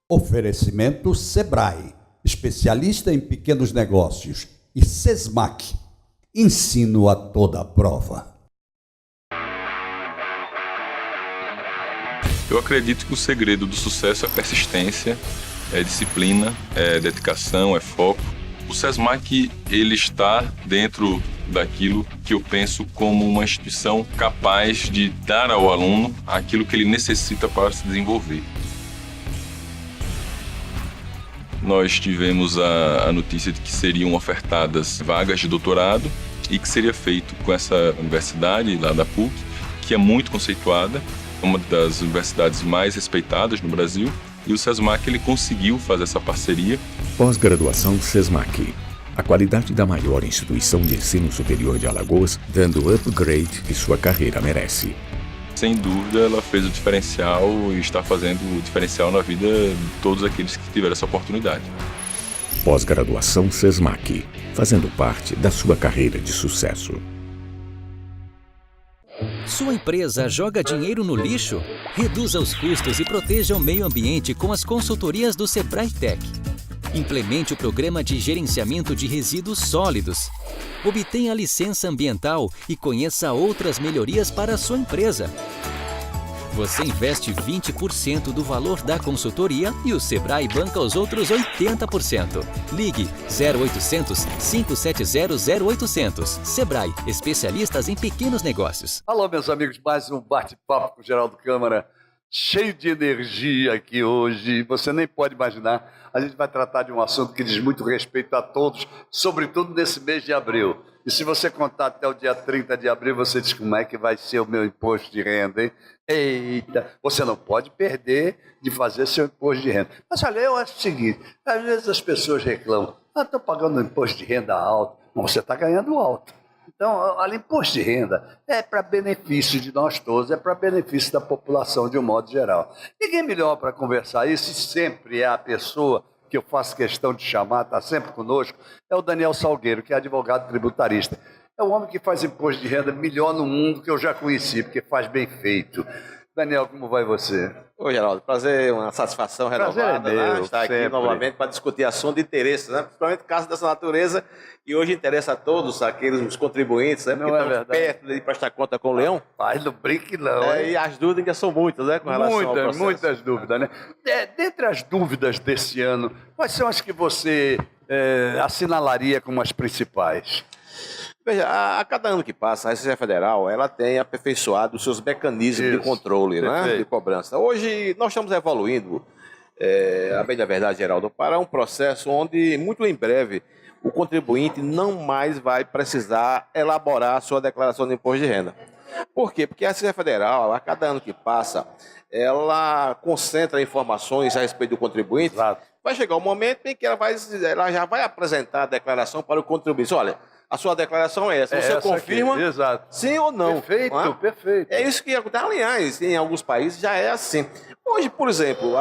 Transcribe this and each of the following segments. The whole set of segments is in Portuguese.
Oferecimento Sebrae, especialista em pequenos negócios, e Sesmac, ensino a toda prova. Eu acredito que o segredo do sucesso é persistência, é disciplina, é dedicação, é foco. O Sesmac, ele está dentro daquilo que eu penso como uma instituição capaz de dar ao aluno aquilo que ele necessita para se desenvolver. Nós tivemos a notícia de que seriam ofertadas vagas de doutorado e que seria feito com essa universidade lá da PUC, que é muito conceituada, uma das universidades mais respeitadas no Brasil, e o Sesmac ele conseguiu fazer essa parceria. Pós-graduação Sesmac. A qualidade da maior instituição de ensino superior de Alagoas, dando o upgrade que sua carreira merece. Sem dúvida, ela fez o diferencial e está fazendo o diferencial na vida de todos aqueles que tiveram essa oportunidade. Pós-graduação Sesmac, fazendo parte da sua carreira de sucesso. Sua empresa joga dinheiro no lixo? Reduza os custos e proteja o meio ambiente com as consultorias do Sebrae Tech. Implemente o programa de gerenciamento de resíduos sólidos. Obtenha a licença ambiental e conheça outras melhorias para a sua empresa. Você investe 20% do valor da consultoria e o Sebrae banca os outros 80%. Ligue 0800 570 0800. Sebrae, especialistas em pequenos negócios. Alô, meus amigos, mais um bate-papo com o Geraldo Câmara, cheio de energia aqui hoje. Você nem pode imaginar. A gente vai tratar de um assunto que diz muito respeito a todos, sobretudo nesse mês de abril. E se você contar até o dia 30 de abril, você diz como é que vai ser o meu imposto de renda, hein? Eita, você não pode perder de fazer seu imposto de renda. Mas olha, eu acho o seguinte, às vezes as pessoas reclamam, estou pagando um imposto de renda alto, mas você está ganhando alto. Então, olha, imposto de renda é para benefício de nós todos, é para benefício da população de um modo geral. Ninguém melhor para conversar isso, e sempre é a pessoa que eu faço questão de chamar, está sempre conosco, é o Daniel Salgueiro, que é advogado tributarista. É o homem que faz imposto de renda melhor no mundo que eu já conheci, porque faz bem feito. Daniel, como vai você? Oi, Geraldo, prazer, uma satisfação renovada, né? Estar aqui novamente para discutir assunto de interesse, né? Principalmente casos dessa natureza, que hoje interessa a todos, aqueles contribuintes, né? Porque estamos perto de prestar conta com o Leão. Mas não brinque não. E as dúvidas ainda são muitas, né? Com relação ao processo. Muitas dúvidas, né? Dentre as dúvidas desse ano, quais são as que você assinalaria como as principais? Veja, a cada ano que passa, a Receita Federal ela tem aperfeiçoado os seus mecanismos de controle, né, de cobrança. Hoje, nós estamos evoluindo, a bem da verdade, Geraldo, para um processo onde, muito em breve, o contribuinte não mais vai precisar elaborar a sua declaração de imposto de renda. Por quê? Porque a Receita Federal, a cada ano que passa, ela concentra informações a respeito do contribuinte. Exato. Vai chegar um momento em que ela já vai apresentar a declaração para o contribuinte. Olha, a sua declaração é essa. Você essa confirma sim ou não. Perfeito, perfeito. É isso que acontece. Aliás, em alguns países já é assim. Hoje, por exemplo,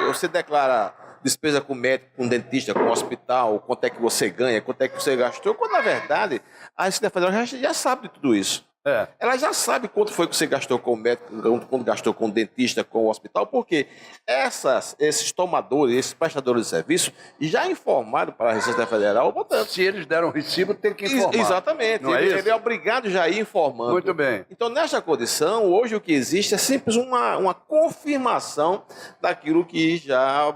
você declara despesa com médico, com dentista, com hospital, quanto é que você ganha, quanto é que você gastou, quando na verdade a Receita Federal já sabe de tudo isso. Ela já sabe quanto foi que você gastou com o médico, quanto gastou com o dentista, com o hospital, porque esses tomadores, esses prestadores de serviço, já informaram para a Receita Federal, portanto... Se eles deram recibo, tem que informar. Exatamente. Ele é obrigado já a ir informando. Muito bem. Então, nesta condição, hoje o que existe é simples uma confirmação daquilo que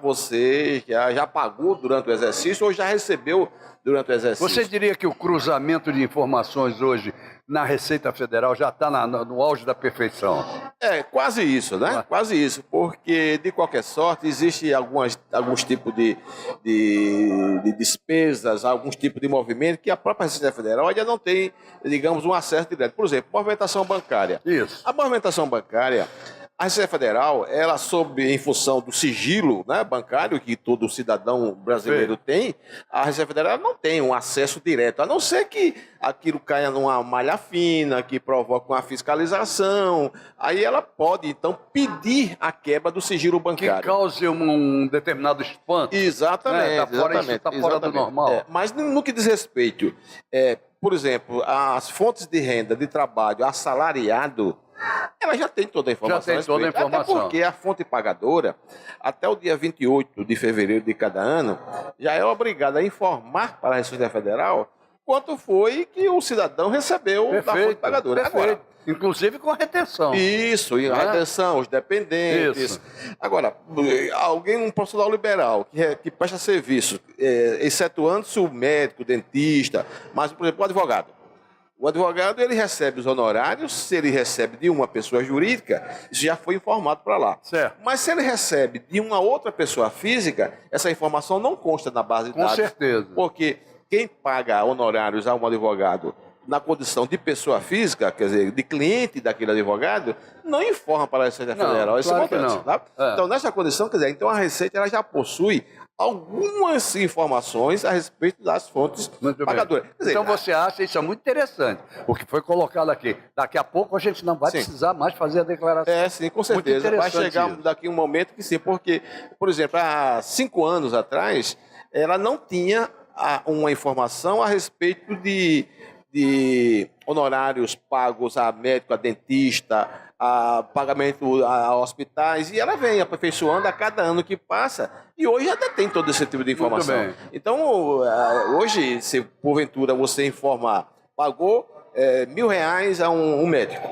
você já pagou durante o exercício ou já recebeu durante o exercício. Você diria que o cruzamento de informações hoje na Receita Federal já está no auge da perfeição? É, quase isso, né? Quase isso, porque, de qualquer sorte, existe alguns tipos de despesas, alguns tipos de movimento que a própria Receita Federal ainda não tem, digamos, um acesso direto. Por exemplo, movimentação bancária. Isso. A movimentação bancária, a Receita Federal, ela sob em função do sigilo, né, bancário que todo cidadão brasileiro tem, a Receita Federal não tem um acesso direto, a não ser que aquilo caia numa malha fina, que provoque uma fiscalização, aí ela pode, então, pedir a quebra do sigilo bancário. Que cause um determinado espanto. Exatamente. Isso está fora do normal. Mas no que diz respeito, por exemplo, as fontes de renda de trabalho assalariado, ela já tem toda a informação. Já tem toda a informação. Até porque a fonte pagadora, até o dia 28 de fevereiro de cada ano, já é obrigada a informar para a Receita Federal quanto foi que o cidadão recebeu da fonte pagadora. Agora, inclusive com a retenção. Isso, e a retenção, os dependentes. Isso. Agora, um profissional liberal que presta serviço, excetuando-se o médico, o dentista, mas, por exemplo, o advogado. O advogado, ele recebe os honorários, se ele recebe de uma pessoa jurídica, isso já foi informado para lá. Certo. Mas se ele recebe de uma outra pessoa física, essa informação não consta na base de dados. Com certeza. Porque quem paga honorários a um advogado na condição de pessoa física, quer dizer, de cliente daquele advogado, não informa para a Receita Federal esse montante. Tá? Então, nessa condição, quer dizer, então a Receita ela já possui algumas informações a respeito das fontes pagadoras. Dizer, então você acha isso é muito interessante, o que foi colocado aqui. Daqui a pouco a gente não vai precisar mais fazer a declaração. Sim, com certeza. Vai chegar daqui um momento que sim, porque, por exemplo, há 5 anos atrás, ela não tinha uma informação a respeito de honorários pagos a médico, a dentista, a pagamento a hospitais, e ela vem aperfeiçoando a cada ano que passa, e hoje já tem todo esse tipo de informação. Então, hoje, se porventura você informar, pagou R$1.000 a um médico,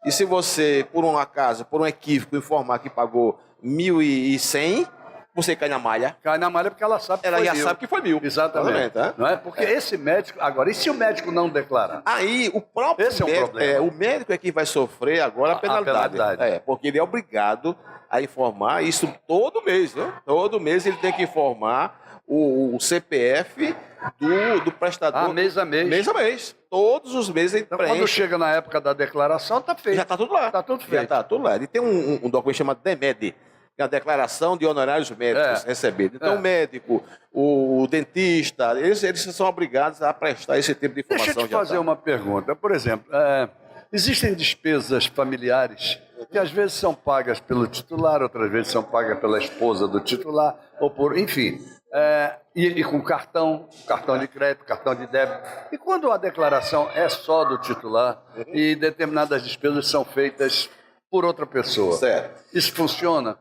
e se você, por um acaso, por um equívoco, informar que pagou 1.100, você cai na malha. Cai na malha porque ela sabe que foi mil. Ela já sabe que foi 1.000. Exatamente. Não é? Porque esse médico... Agora, e se o médico não declarar? Aí, o próprio esse médico... é um problema. O médico é quem vai sofrer agora a penalidade. Porque ele é obrigado a informar isso todo mês. Né? Todo mês ele tem que informar o CPF do prestador. Mês a mês. Mês a mês. Todos os meses ele preenche. Quando chega na época da declaração, está feito. Já está tudo lá. Está tudo feito. Já está tudo lá. Ele tem um documento chamado DEMED, a declaração de honorários médicos recebidos. Então, o médico, o dentista, eles são obrigados a prestar esse tipo de informação. Deixa eu te fazer uma pergunta. Por exemplo, existem despesas familiares que às vezes são pagas pelo titular, outras vezes são pagas pela esposa do titular, ou por, enfim, e com cartão de crédito, cartão de débito. E quando a declaração é só do titular e determinadas despesas são feitas por outra pessoa. Certo. Isso funciona?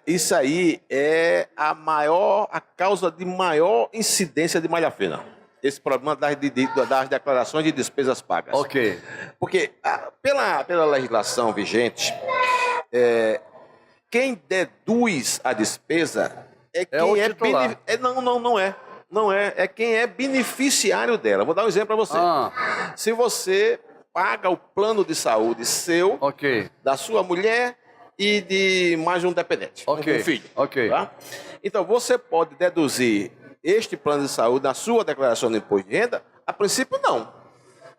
Isso aí é a causa de maior incidência de malha fina. Esse problema das declarações de despesas pagas. Ok. Porque pela legislação vigente, quem deduz a despesa quem o titular. Não é. É quem é beneficiário dela. Vou dar um exemplo para você. Se você paga o plano de saúde seu, da sua mulher e de mais um dependente, um filho. Tá? Então, você pode deduzir este plano de saúde na sua declaração de imposto de renda? A princípio, não.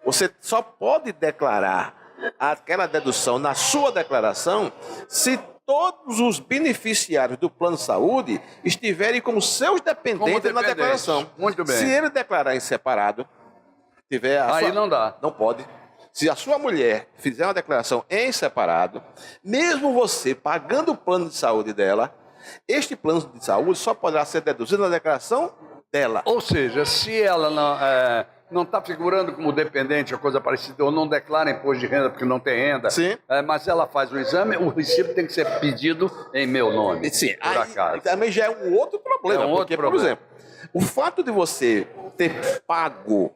Você só pode declarar aquela dedução na sua declaração se todos os beneficiários do plano de saúde estiverem como seus dependentes na declaração. Muito bem. Se ele declarar em separado, aí não dá. Não pode. Se a sua mulher fizer uma declaração em separado, mesmo você pagando o plano de saúde dela, este plano de saúde só poderá ser deduzido na declaração dela. Ou seja, se ela não está figurando como dependente ou coisa parecida, ou não declara imposto de renda porque não tem renda, mas ela faz o exame, o recibo tem que ser pedido em meu nome. Sim, por acaso. Também já é um outro problema. Por exemplo, o fato de você ter pago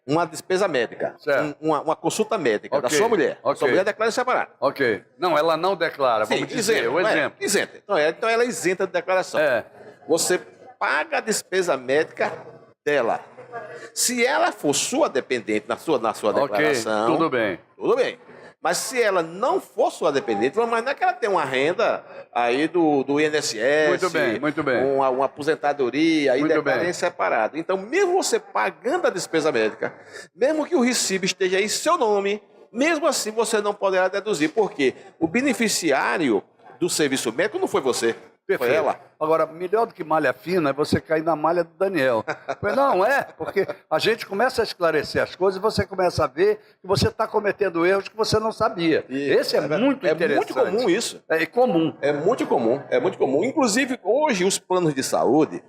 uma despesa médica, uma consulta médica da sua mulher. Sua mulher declara separado. Não, ela não declara, vamos dizer, o exemplo. Isenta. Então ela é isenta de declaração. Você paga a despesa médica dela. Se ela for sua dependente na sua declaração... Tudo bem. Tudo bem. Mas se ela não for sua dependente, vamos imaginar que ela tem uma renda aí do INSS, muito bem. Uma aposentadoria, aí declara em separado. Então, mesmo você pagando a despesa médica, mesmo que o recibo esteja em seu nome, mesmo assim você não poderá deduzir, porque o beneficiário do serviço médico não foi você. Foi ela. Agora, melhor do que malha fina é você cair na malha do Daniel. Não é, porque a gente começa a esclarecer as coisas e você começa a ver que você está cometendo erros que você não sabia. Esse é muito interessante. É muito comum isso. É comum. É muito comum. Inclusive, hoje, os planos de saúde,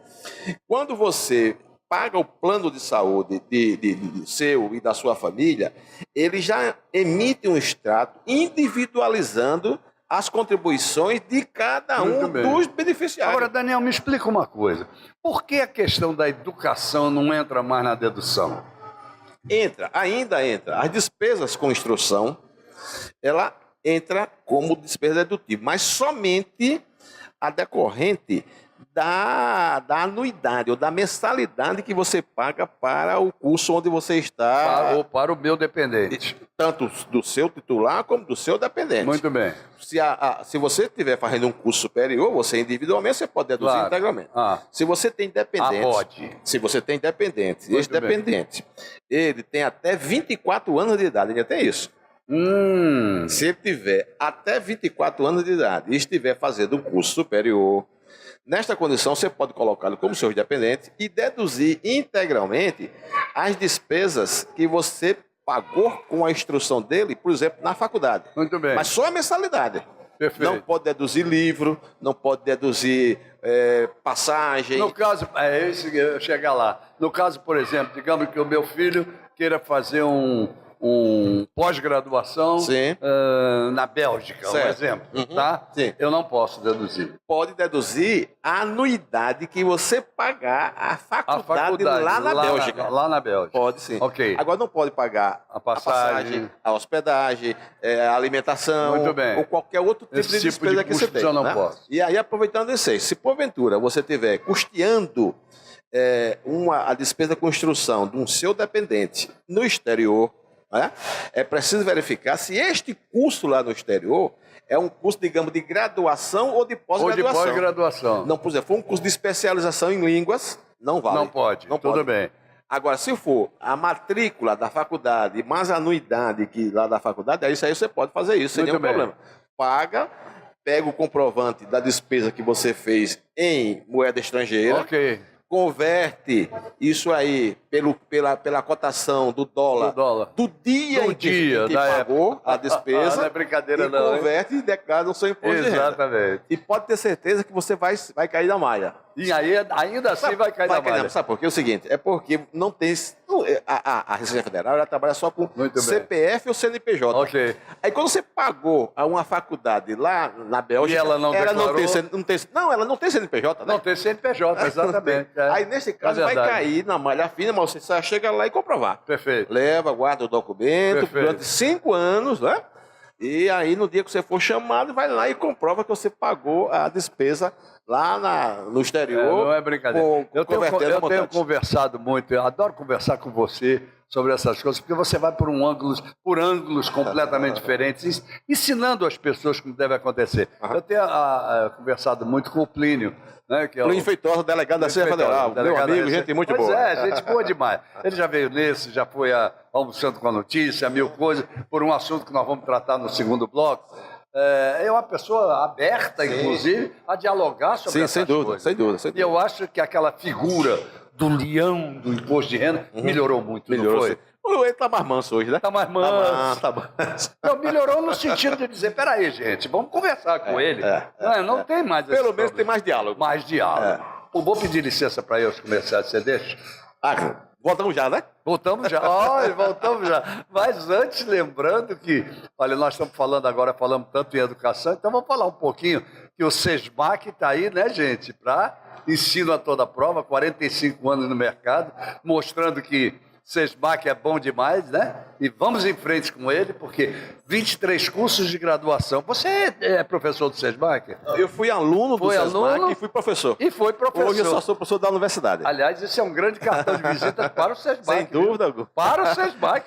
quando você paga o plano de saúde de seu e da sua família, ele já emite um extrato individualizando as contribuições de cada um dos beneficiários. Agora, Daniel, me explica uma coisa. Por que a questão da educação não entra mais na dedução? Ainda entra. As despesas com instrução, ela entra como despesa dedutível, mas somente a decorrente da anuidade ou da mensalidade que você paga para o curso onde você está. Ou para o meu dependente. Tanto do seu titular como do seu dependente. Muito bem. Se você estiver fazendo um curso superior, você individualmente você pode deduzir integralmente. Se você tem dependente, se você tem dependente, esse dependente, ele tem até 24 anos de idade, ainda tem isso. Se ele tiver até 24 anos de idade e estiver fazendo um curso superior, nesta condição, você pode colocá-lo como seu dependente e deduzir integralmente as despesas que você pagou com a instrução dele, por exemplo, na faculdade. Muito bem. Mas só a mensalidade. Perfeito. Não pode deduzir livro, não pode deduzir passagem. No caso, eu chegar lá. No caso, por exemplo, digamos que o meu filho queira fazer um pós-graduação na Bélgica, certo. Um exemplo, tá? Sim. Eu não posso deduzir. Pode deduzir a anuidade que você pagar a faculdade lá na Bélgica. Lá na Bélgica. Pode sim. Ok. Agora não pode pagar a passagem, a hospedagem, a alimentação, muito bem, ou qualquer outro tipo de despesa que você tem. Eu não posso. E aí, aproveitando isso aí, se porventura você estiver custeando a despesa com instrução de um seu dependente no exterior, é preciso verificar se este curso lá no exterior é um curso, digamos, de graduação ou de pós-graduação. Ou de pós-graduação. Não, por exemplo, for um curso de especialização em línguas, não vale. Não pode, tudo bem. Agora, se for a matrícula da faculdade, mais a anuidade lá da faculdade, aí isso aí você pode fazer isso, sem nenhum problema. Paga, pega o comprovante da despesa que você fez em moeda estrangeira. Ok. Converte isso aí pela cotação do dólar do dia em que pagou a despesa. Não é brincadeira, não. Converte e declara o seu imposto de renda. Exatamente. E pode ter certeza que você vai cair na malha. E aí, ainda assim vai cair na malha. Sabe por quê? É o seguinte, é porque não tem... A Receita Federal ela trabalha só com CPF ou CNPJ. Ok. Aí quando você pagou a uma faculdade lá na Bélgica... E ela não declarou? Ela não tem CNPJ, né? Não tem CNPJ, exatamente. Aí nesse caso vai cair na malha fina, mas você só chega lá e comprovar. Perfeito. Leva, guarda o documento durante 5 anos, né? E aí no dia que você for chamado, vai lá e comprova que você pagou a despesa lá no exterior. Não é brincadeira. Eu tenho conversado muito, eu adoro conversar com você sobre essas coisas, porque você vai por ângulos completamente diferentes, ensinando as pessoas como deve acontecer. Eu tenho conversado muito com o Plínio, né, que é Plínio Feitosa, delegado da Receita Federal, meu amigo, gente muito boa. Gente boa demais. Ele já veio nesse, já foi almoçando com a notícia, 1000 coisas, por um assunto que nós vamos tratar no segundo bloco. É uma pessoa aberta, inclusive, a dialogar sobre essas coisas. Sem dúvida. E eu acho que aquela figura do leão do imposto de renda melhorou muito, não foi? Ele está mais manso hoje, né? Está mais manso. Tá manso. Não, melhorou no sentido de dizer, peraí, gente, vamos conversar com ele. Não tem mais esse Pelo menos tem mais diálogo. Mais diálogo. Vou pedir licença para eu começar, você deixa? Voltamos já, né? Voltamos já. Voltamos já. Mas antes, lembrando que, olha, nós estamos falando agora, falamos tanto em educação, então vamos falar um pouquinho que o SESMAC está aí, né, gente, para ensino a toda prova, 45 anos no mercado, mostrando que SESMAC é bom demais, né? E vamos em frente com ele, porque 23 cursos de graduação. Você é professor do SESMAC? Eu fui aluno do SESMAC e fui professor. Hoje eu só sou professor da universidade. Aliás, esse é um grande cartão de visita para o SESMAC. Sem dúvida, Gu. Para o SESMAC.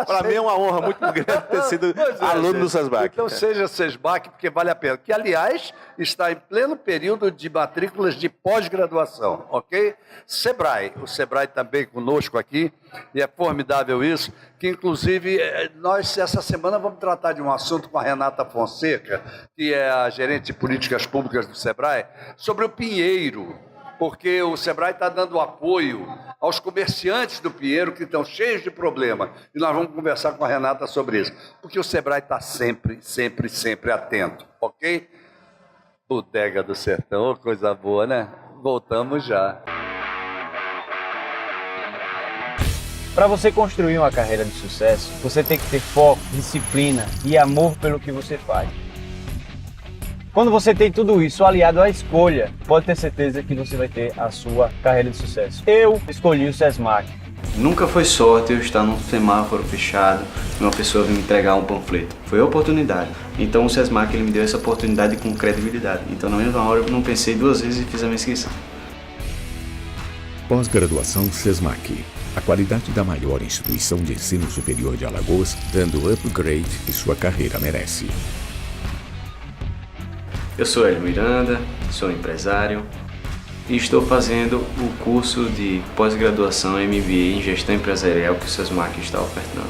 Para mim é uma honra muito grande ter sido aluno do SESMAC. Então seja SESMAC, porque vale a pena. Que, aliás, está em pleno período de matrículas de pós-graduação, ok? SEBRAE. O SEBRAE também conosco aqui, e é formidável isso, que inclusive nós essa semana vamos tratar de um assunto com a Renata Fonseca, que é a gerente de políticas públicas do SEBRAE, sobre o Pinheiro, porque o SEBRAE está dando apoio aos comerciantes do Pinheiro que estão cheios de problema, e nós vamos conversar com a Renata sobre isso, porque o SEBRAE está sempre atento, ok? Bodega do Sertão, coisa boa, né? Voltamos já. Para você construir uma carreira de sucesso, você tem que ter foco, disciplina e amor pelo que você faz. Quando você tem tudo isso aliado à escolha, pode ter certeza que você vai ter a sua carreira de sucesso. Eu escolhi o SESMAC. Nunca foi sorte eu estar num semáforo fechado e uma pessoa vir me entregar um panfleto. Foi oportunidade. Então o SESMAC ele me deu essa oportunidade com credibilidade. Então na mesma hora eu não pensei duas vezes e fiz a minha inscrição. Pós-graduação SESMAC. A qualidade da maior instituição de ensino superior de Alagoas, dando o upgrade que sua carreira merece. Eu sou Hélio Miranda, sou empresário e estou fazendo o curso de pós-graduação MBA em Gestão Empresarial que o SESMAC está ofertando.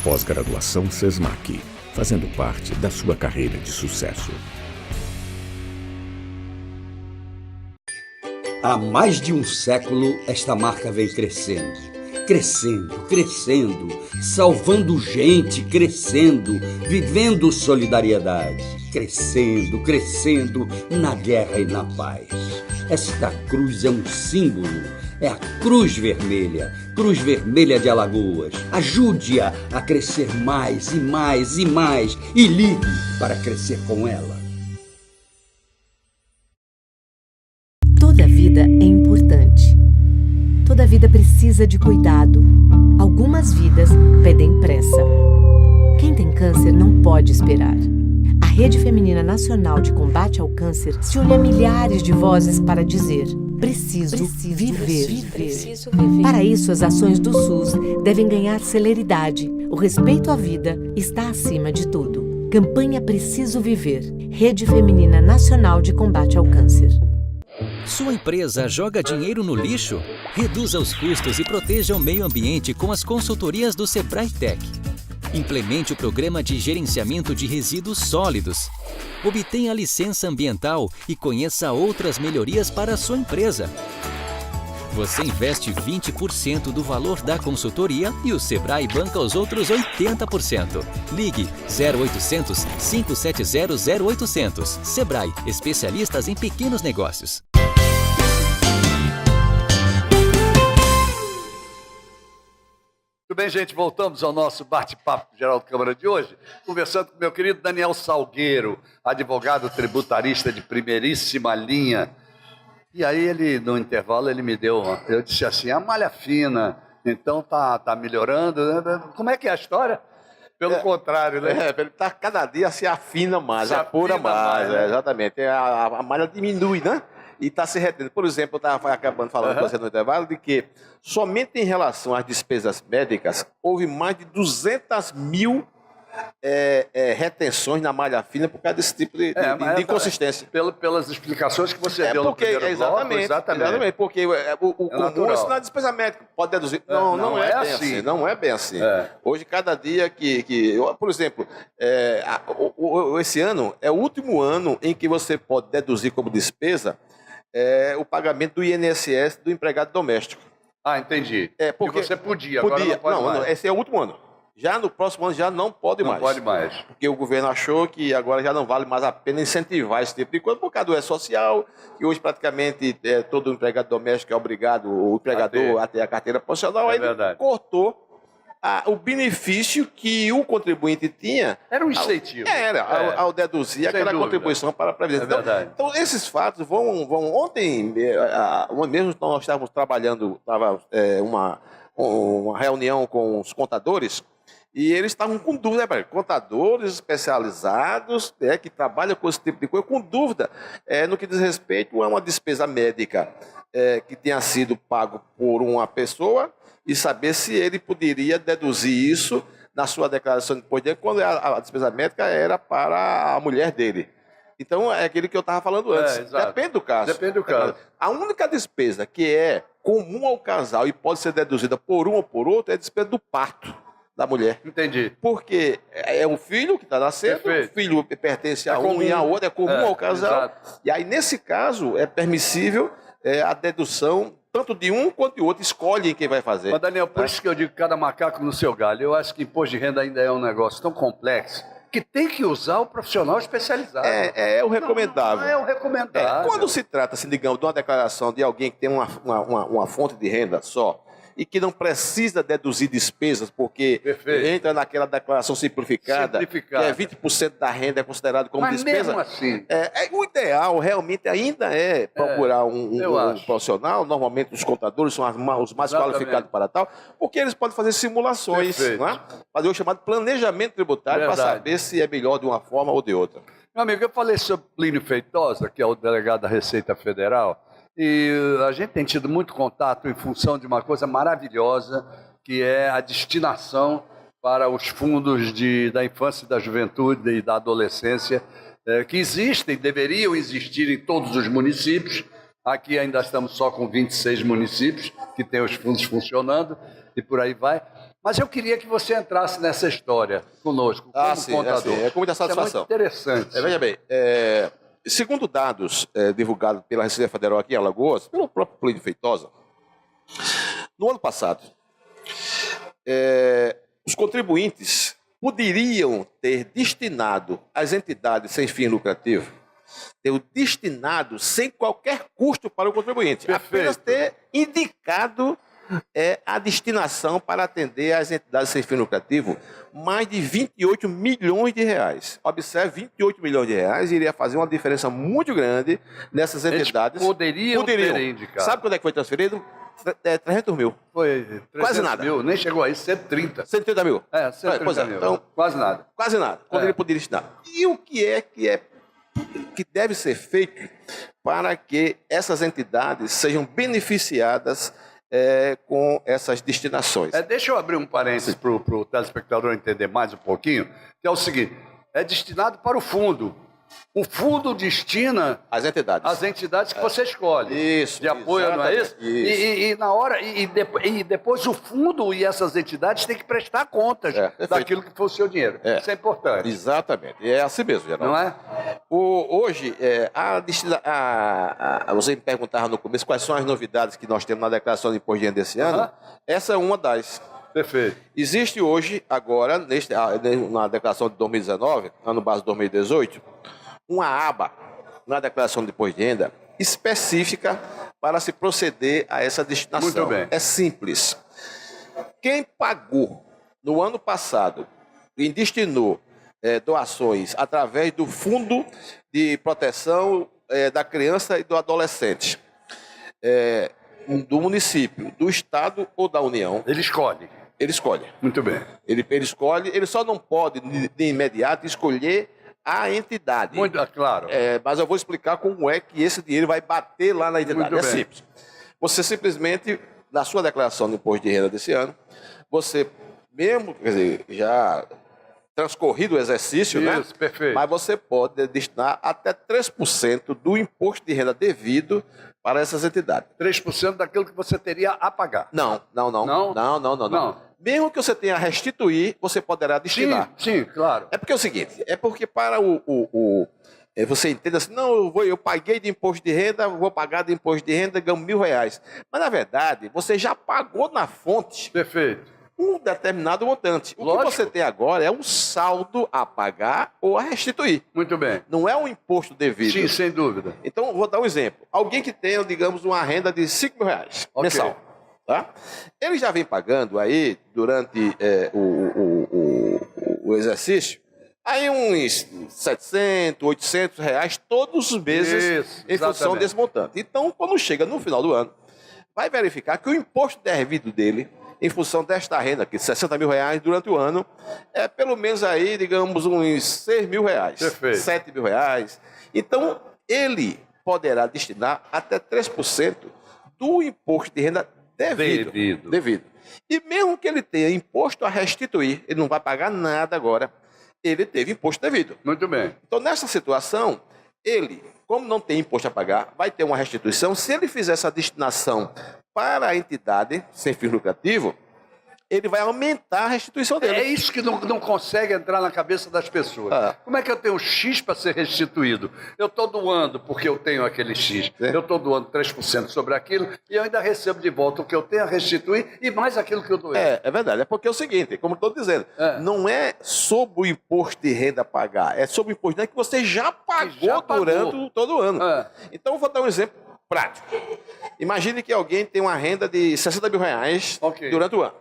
Pós-graduação SESMAC, fazendo parte da sua carreira de sucesso. Há mais de um século, esta marca vem crescendo, salvando gente, crescendo, vivendo solidariedade, crescendo na guerra e na paz. Esta cruz é um símbolo, é a Cruz Vermelha de Alagoas. Ajude-a a crescer mais e ligue para crescer com ela. Toda vida é importante. Toda vida precisa de cuidado. Algumas vidas pedem pressa. Quem tem câncer não pode esperar. A Rede Feminina Nacional de Combate ao Câncer se une a milhares de vozes para dizer: preciso viver. Para isso, as ações do SUS devem ganhar celeridade. O respeito à vida está acima de tudo. Campanha Preciso Viver. Rede Feminina Nacional de Combate ao Câncer. Sua empresa joga dinheiro no lixo? Reduza os custos e proteja o meio ambiente com as consultorias do Sebrae Tech. Implemente o programa de gerenciamento de resíduos sólidos. Obtenha a licença ambiental e conheça outras melhorias para a sua empresa. Você investe 20% do valor da consultoria e o Sebrae banca os outros 80%. Ligue 0800 570 0800. Sebrae, especialistas em pequenos negócios. Muito bem, gente, voltamos ao nosso bate-papo com Geraldo Câmara de hoje, conversando com meu querido Daniel Salgueiro, advogado tributarista de primeiríssima linha. E aí ele, no intervalo, ele me deu, eu disse assim, a malha fina, então tá melhorando, né? Como é que é a história? Pelo contrário, né? Ele tá cada dia se afina mais, apura mais, né? Exatamente. A malha diminui, né? E está se retendo. Por exemplo, eu estava acabando falando com você no intervalo de que somente em relação às despesas médicas, houve mais de 200 mil retenções na malha fina por causa desse tipo de inconsistência. Pelas explicações que você deu no primeiro bloco, exatamente, porque o comum é isso na despesa médica, pode deduzir. Não é bem assim. Não é bem assim. Hoje, cada dia por exemplo, esse ano é o último ano em que você pode deduzir como despesa o pagamento do INSS do empregado doméstico. Ah, entendi. Porque você podia, agora não pode mais. Esse é o último ano. Já no próximo ano já não pode mais. Não pode mais. Porque o governo achou que agora já não vale mais a pena incentivar esse tipo de coisa, por causa do social, que hoje praticamente todo empregado doméstico é obrigado, o empregador, a ter a carteira profissional, aí ele cortou o benefício que o contribuinte tinha. Era um incentivo. Ao deduzir aquela contribuição para a Previdência. Então, esses fatos vão... Ontem mesmo nós estávamos trabalhando, uma reunião com os contadores, e eles estavam com dúvida, contadores especializados que trabalham com esse tipo de coisa, com dúvida no que diz respeito a uma despesa médica que tenha sido pago por uma pessoa e saber se ele poderia deduzir isso na sua declaração de imposto de renda, quando a despesa médica era para a mulher dele. Então, é aquilo que eu estava falando antes. Depende do caso. Depende do caso. A única despesa que é comum ao casal e pode ser deduzida por um ou por outro é a despesa do parto da mulher. Entendi. Porque é um filho que está nascendo, o filho pertence a um e a outro, é comum ao casal. Exato. E aí, nesse caso, é permissível a dedução tanto de um quanto de outro, escolhem quem vai fazer. Mas, Daniel, por isso que eu digo cada macaco no seu galho. Eu acho que imposto de renda ainda é um negócio tão complexo que tem que usar o profissional especializado. É o recomendável. Não é o recomendável. Quando se trata, assim, digamos, de uma declaração de alguém que tem uma fonte de renda só, e que não precisa deduzir despesas, porque entra naquela declaração simplificada, que é 20% da renda é considerado como despesa. Mesmo assim... O ideal realmente ainda é procurar um profissional, normalmente os contadores são os mais qualificados para tal, porque eles podem fazer simulações, não é? Fazer o chamado planejamento tributário para saber se é melhor de uma forma ou de outra. Meu amigo, eu falei sobre Plínio Feitosa, que é o delegado da Receita Federal, e a gente tem tido muito contato em função de uma coisa maravilhosa, que é a destinação para os fundos da infância e da juventude e da adolescência, que existem, deveriam existir em todos os municípios. Aqui ainda estamos só com 26 municípios que têm os fundos funcionando e por aí vai. Mas eu queria que você entrasse nessa história conosco, como contador. É com muita satisfação. Isso é muito interessante. Veja bem, segundo dados divulgados pela Receita Federal aqui em Alagoas, pelo próprio Plínio Feitosa, no ano passado, os contribuintes poderiam ter destinado às entidades sem fim lucrativo, destinado sem qualquer custo para o contribuinte, apenas ter indicado a destinação para atender às entidades sem fim lucrativo, mais de 28 milhões de reais. Observe, 28 milhões de reais iria fazer uma diferença muito grande nessas entidades. Poderiam ter indicado. Sabe quando é que foi transferido? 300 mil. Foi 300 quase nada. Mil, nem chegou aí, 130. 130 mil. 130 mil. Então, quase nada. Quase nada. Quando ele poderia destinar. E o que deve ser feito para que essas entidades sejam beneficiadas com essas destinações? Deixa eu abrir um parênteses para o telespectador entender mais um pouquinho, que é o seguinte, é destinado para o fundo. O fundo destina as entidades que você escolhe. Isso. De apoio, não é isso? E na hora, e depois o fundo e essas entidades têm que prestar contas daquilo que for o seu dinheiro. Isso é importante. Exatamente. É assim mesmo, Geraldo. Não é? Hoje, você me perguntava no começo quais são as novidades que nós temos na declaração de imposto de renda desse ano. Essa é uma das. Perfeito. Existe hoje, agora, na declaração de 2019, ano base 2018, uma aba na declaração de imposto de renda específica para se proceder a essa destinação. Muito bem. É simples. Quem pagou no ano passado e destinou doações através do Fundo de Proteção da Criança e do Adolescente, do município, do estado ou da União. Ele escolhe. Ele escolhe. Muito bem. Ele escolhe, ele só não pode, de imediato, escolher a entidade. Muito claro. Mas eu vou explicar como é que esse dinheiro vai bater lá na entidade. Muito bem. Simples. Você simplesmente, na sua declaração de imposto de renda desse ano, você mesmo, quer dizer, já transcorrido o exercício, isso, né? Perfeito. Mas você pode destinar até 3% do imposto de renda devido para essas entidades. 3% daquilo que você teria a pagar. Não. Não. Mesmo que você tenha a restituir, você poderá destinar. Sim, claro. É porque é o seguinte, para você entende assim, não, eu paguei de imposto de renda, vou pagar de imposto de renda, ganho R$1.000. Mas, na verdade, você já pagou na fonte. Perfeito. Um determinado montante. O que você tem agora é um saldo a pagar ou a restituir. Muito bem. Não é um imposto devido. Sim, sem dúvida. Então, vou dar um exemplo. Alguém que tenha, digamos, uma renda de R$5.000 mensal. Tá? Ele já vem pagando aí, durante o exercício, aí uns R$700, R$800 todos os meses em função desse montante. Então, quando chega no final do ano, vai verificar que o imposto devido dele, em função desta renda aqui, R$60.000 durante o ano, é pelo menos aí, digamos, uns R$6.000, R$7.000. Então, ele poderá destinar até 3% do imposto de renda devido. E mesmo que ele tenha imposto a restituir, ele não vai pagar nada agora, ele teve imposto devido. Muito bem. Então, nessa situação, ele, como não tem imposto a pagar, vai ter uma restituição. Se ele fizer essa destinação para a entidade sem fins lucrativo, ele vai aumentar a restituição dele. É isso que não consegue entrar na cabeça das pessoas. Como é que eu tenho X para ser restituído? Eu estou doando porque eu tenho aquele X. Eu estou doando 3% sobre aquilo e eu ainda recebo de volta o que eu tenho a restituir e mais aquilo que eu doei. É verdade. É porque é o seguinte, como estou dizendo, não é sobre o imposto de renda a pagar, é sobre o imposto de renda que você já pagou durante todo o ano. Então, eu vou dar um exemplo Prático. Imagine que alguém tem uma renda de R$60 mil durante o ano.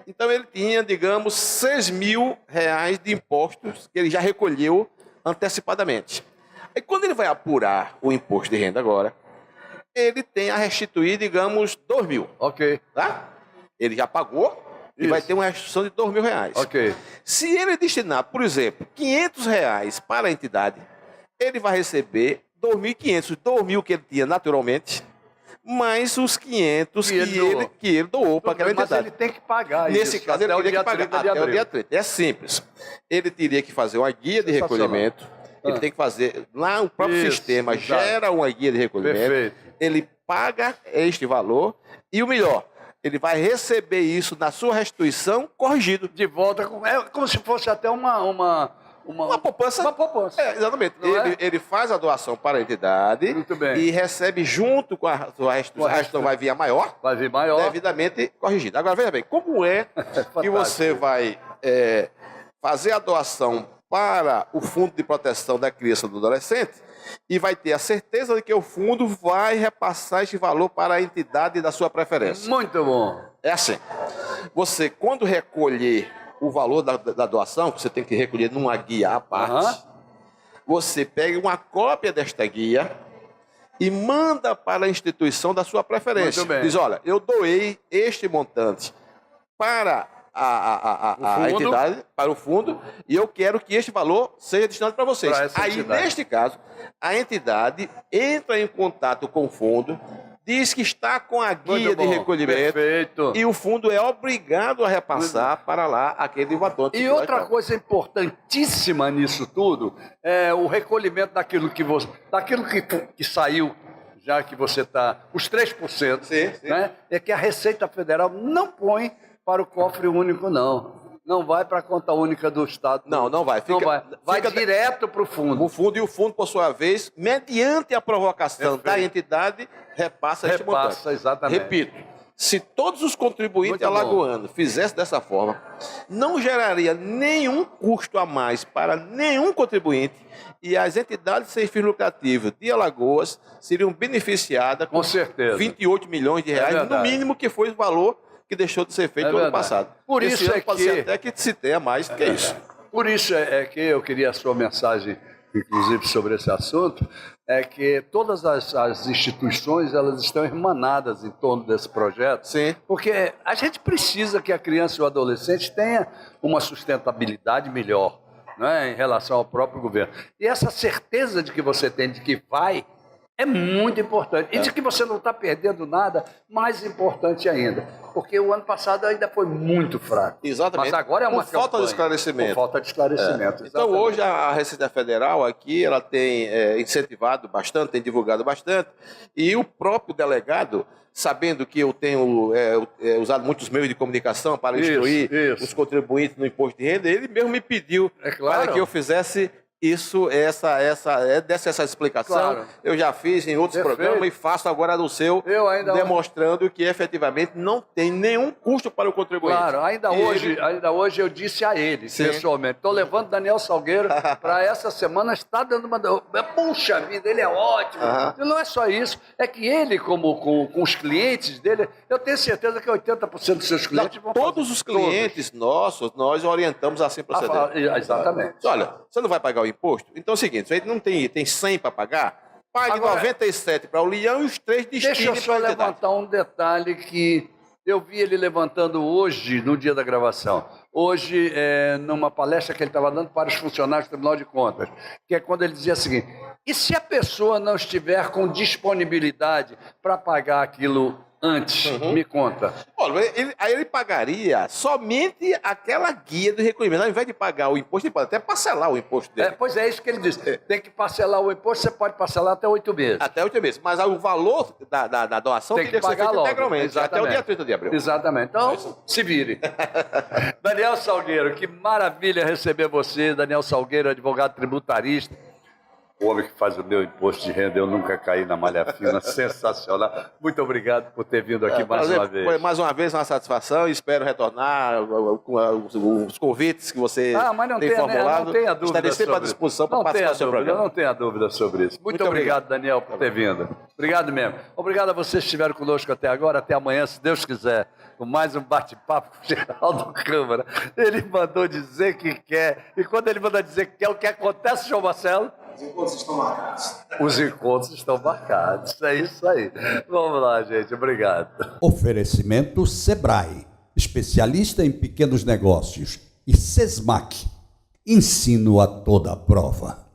Então ele tinha, digamos, R$6.000 de impostos que ele já recolheu antecipadamente. Aí quando ele vai apurar o imposto de renda agora, ele tem a restituir, digamos, R$2.000. Tá? Ele já pagou e vai ter uma restituição de R$2.000. Se ele destinar, por exemplo, R$500 para a entidade, ele vai receber R$2.500, R$2.000 que ele tinha naturalmente, mais os 500 que ele doou para aquela entidade. Mas ele tem que pagar Nesse isso. caso, ele teria que pagar até o dia 30. É simples. Ele teria que fazer uma guia de recolhimento. Ele tem que fazer, lá o próprio sistema gera uma guia de recolhimento. Ele paga este valor e o melhor, ele vai receber isso na sua restituição corrigido. De volta, é como se fosse até uma poupança. Uma poupança. Exatamente. Ele faz a doação para a entidade e recebe junto com a sua restituição. A restituição vai vir maior. Vai vir maior. Devidamente corrigida. Agora, veja bem, como é que você vai fazer a doação para o Fundo de Proteção da Criança e do Adolescente e vai ter a certeza de que o fundo vai repassar este valor para a entidade da sua preferência. Muito bom. É assim. Você, quando recolher o valor da doação, que você tem que recolher numa guia à parte, você pega uma cópia desta guia e manda para a instituição da sua preferência. Diz, olha, eu doei este montante para a entidade, para o fundo, e eu quero que este valor seja destinado para vocês. Aí, neste caso, a entidade entra em contato com o fundo, diz que está com a guia de recolhimento e o fundo é obrigado a repassar para lá aquele valor. E outra coisa importantíssima nisso tudo é o recolhimento daquilo que saiu, já que você está, os 3%, né? É que a Receita Federal não põe para o cofre único, não. Não vai para a conta única do Estado. Não vai. Vai direto para o fundo. E o fundo, por sua vez, mediante a provocação da entidade, repassa este montante. Exatamente. Repito, se todos os contribuintes alagoanos fizessem dessa forma, não geraria nenhum custo a mais para nenhum contribuinte e as entidades sem fins lucrativos de Alagoas seriam beneficiadas com certeza. 28 milhões de reais, no mínimo, que foi o valor que deixou de ser feito no ano passado. Por Esse isso ano pode ser até que se tenha mais do que isso. Por isso é que eu queria a sua mensagem, inclusive, sobre esse assunto, é que todas as instituições, elas estão irmanadas em torno desse projeto. Sim. Porque a gente precisa que a criança e o adolescente tenha uma sustentabilidade melhor, né, em relação ao próprio governo. E essa certeza de que você tem de que vai é muito importante. E de que você não está perdendo nada, mais importante ainda. Porque o ano passado ainda foi muito fraco. Exatamente. Mas agora é uma falta de esclarecimento. Por falta de esclarecimento. Então hoje a Receita Federal aqui, ela tem incentivado bastante, tem divulgado bastante. E o próprio delegado, sabendo que eu tenho usado muitos meios de comunicação para instruir os contribuintes no imposto de renda, ele mesmo me pediu para que eu fizesse desse essa explicação. Claro. Eu já fiz em outros programas e faço agora no seu, demonstrando que efetivamente não tem nenhum custo para o contribuinte. Claro, ainda hoje eu disse a ele, pessoalmente, estou levando Daniel Salgueiro para essa semana, está dando uma... Puxa vida, ele é ótimo. E não é só isso, é que ele, como com os clientes dele, eu tenho certeza que 80% dos seus clientes vão fazer. Todos os clientes nossos, nós orientamos assim proceder. Exatamente. Olha, você não vai pagar o imposto? Então é o seguinte, ele não tem 100 para pagar, pague agora, 97 para o Leão e os 3 destine para a entidade. Deixa eu só levantar um detalhe que eu vi ele levantando hoje, no dia da gravação. Hoje, numa palestra que ele estava dando para os funcionários do Tribunal de Contas, que é quando ele dizia o seguinte, e se a pessoa não estiver com disponibilidade para pagar aquilo antes, me conta. Olha, aí ele pagaria somente aquela guia do recolhimento. Ao invés de pagar o imposto, ele pode até parcelar o imposto dele. Pois é, isso que ele disse. Tem que parcelar o imposto, você pode parcelar até 8 meses. Até 8 meses. Mas o valor da doação tem que ser feito integralmente. Até o dia 30 de abril. Exatamente. Então, se vire. Daniel Salgueiro, que maravilha receber você. Daniel Salgueiro, advogado tributarista. o homem que faz o meu imposto de renda, eu nunca caí na malha fina, sensacional. Muito obrigado por ter vindo aqui mais uma vez. Foi mais uma vez uma satisfação e espero retornar com os convites que você tem formulado. Não tenha dúvida. Estarei sempre à disposição para participar do seu programa. Não tenha dúvida sobre isso. Muito obrigado, Daniel, por ter vindo. Obrigado mesmo. Obrigado a vocês que estiveram conosco até agora, até amanhã, se Deus quiser, com mais um bate-papo com o Geraldo Câmara. Ele mandou dizer que quer, e quando ele manda dizer que quer, o que acontece, João Marcelo? Os encontros estão marcados. Os encontros estão marcados. É isso aí. Vamos lá, gente. Obrigado. Oferecimento Sebrae, especialista em pequenos negócios, e Sesmac, ensino a toda prova.